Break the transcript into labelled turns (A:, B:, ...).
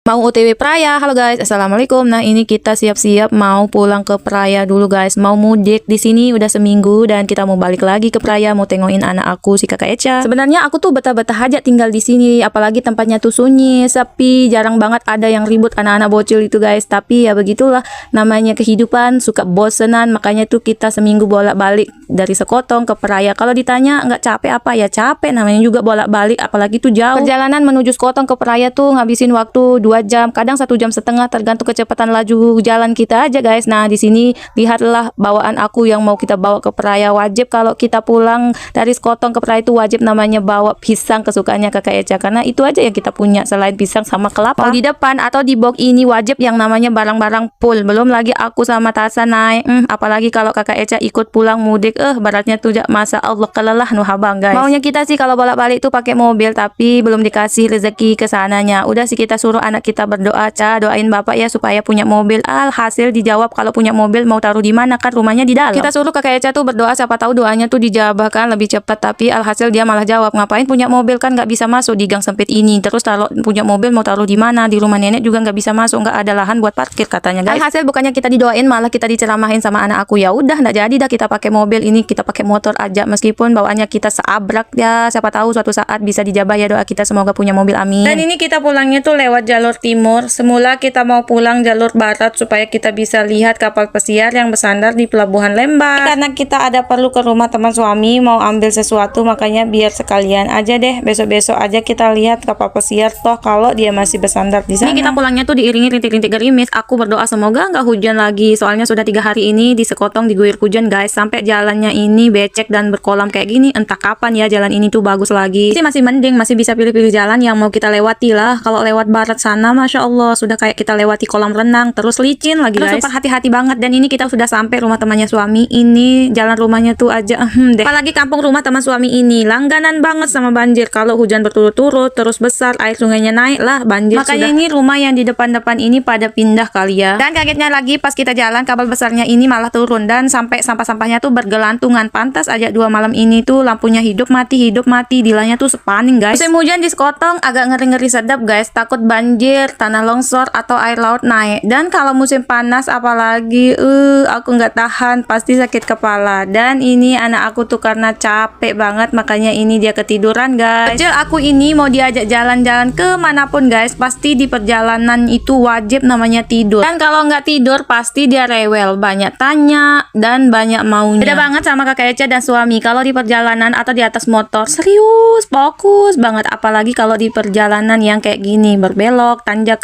A: Mau OTW Praia. Halo guys, assalamualaikum. Nah ini kita siap-siap mau pulang ke Praia dulu guys. Mau mudik di sini udah seminggu dan kita mau balik lagi ke Praia. Mau tengokin anak aku si kakak Eca. Sebenarnya aku tuh betah-betah aja tinggal di sini. Apalagi tempatnya tuh sunyi, sepi, jarang banget ada yang ribut anak-anak bocil itu guys. Tapi ya begitulah namanya kehidupan, suka bosenan. Makanya tuh kita seminggu bolak-balik dari Sekotong ke Praia. Kalau ditanya nggak capek apa ya capek. Namanya juga bolak-balik. Apalagi tuh jauh. Perjalanan menuju Sekotong ke Praia tuh ngabisin waktu 2 jam, kadang 1,5 jam, tergantung kecepatan laju jalan kita aja guys. Nah di sini lihatlah bawaan aku yang mau kita bawa ke Praia. Wajib kalau kita pulang dari Sekotong ke Praia itu wajib namanya bawa pisang kesukaannya kakak Eca, karena itu aja yang kita punya selain pisang sama kelapa. Mau di depan atau di box ini wajib yang namanya barang-barang full. Belum lagi aku sama Tasa naik. Apalagi kalau kakak Eca ikut pulang mudik, baratnya tuh masa Allah kelelah nuhabang guys. Maunya kita sih kalau bolak-balik tuh pakai mobil, tapi belum dikasih rezeki ke sananya. Udah sih kita suruh anak kita berdoa, doain bapak ya supaya punya mobil. Alhasil dijawab kalau punya mobil mau taruh di mana, kan rumahnya di dalam. Kita suruh kakak Eca tuh berdoa, siapa tahu doanya tuh dijabah kan lebih cepat. Tapi alhasil dia malah jawab, ngapain punya mobil kan nggak bisa masuk di gang sempit ini. Terus kalau punya mobil mau taruh di mana, di rumah nenek juga nggak bisa masuk, nggak ada lahan buat parkir katanya guys. Alhasil bukannya kita didoain malah kita diceramahin sama anak aku. Ya udah nggak jadi dah kita pakai mobil ini, kita pakai motor aja. Meskipun bawaannya kita seabrak ya, siapa tahu suatu saat bisa dijabah ya, doa kita semoga punya mobil, amin. Dan ini kita pulangnya tuh lewat jalur timur. Semula kita mau pulang jalur barat supaya kita bisa lihat kapal pesiar yang bersandar di pelabuhan Lembang. Karena kita ada perlu ke rumah teman suami mau ambil sesuatu, makanya biar sekalian aja deh besok-besok aja kita lihat kapal pesiar toh kalau dia masih bersandar di sana. Ini kita pulangnya tuh diiringi rintik-rintik gerimis. Aku berdoa semoga nggak hujan lagi, soalnya sudah 3 hari ini di Sekotong diguyur hujan guys. Sampai jalannya ini becek dan berkolam kayak gini, entah kapan ya jalan ini tuh bagus lagi. Masih mending, masih bisa pilih-pilih jalan yang mau kita lewati lah. Kalau lewat barat sana Masya Allah sudah kayak kita lewati kolam renang, terus licin lagi guys. Super hati-hati banget. Dan ini kita sudah sampai rumah temannya suami. Ini jalan rumahnya tuh aja deh. Apalagi kampung rumah teman suami ini langganan banget sama banjir. Kalau hujan berturut-turut terus besar, air sungainya naik lah banjir. Makanya ini rumah yang di depan-depan ini pada pindah kali ya. Dan kagetnya lagi pas kita jalan kabel besarnya ini malah turun dan sampai sampah-sampahnya tuh bergelantungan. Pantas aja 2 malam ini tuh lampunya hidup mati dilanya tuh sepaning guys. Musim hujan di Sekotong agak ngeri-ngeri sedap guys. Takut banjir, tanah longsor atau air laut naik. Dan kalau musim panas apalagi aku nggak tahan, pasti sakit kepala. Dan ini anak aku tuh karena capek banget makanya ini dia ketiduran guys. Kecil aku ini mau diajak jalan-jalan ke manapun guys, pasti di perjalanan itu wajib namanya tidur. Dan kalau nggak tidur pasti dia rewel, banyak tanya dan banyak maunya. Beda banget sama kakak Eca dan suami. Kalau di perjalanan atau di atas motor serius, fokus banget. Apalagi kalau di perjalanan yang kayak gini, berbelok, tanjakan,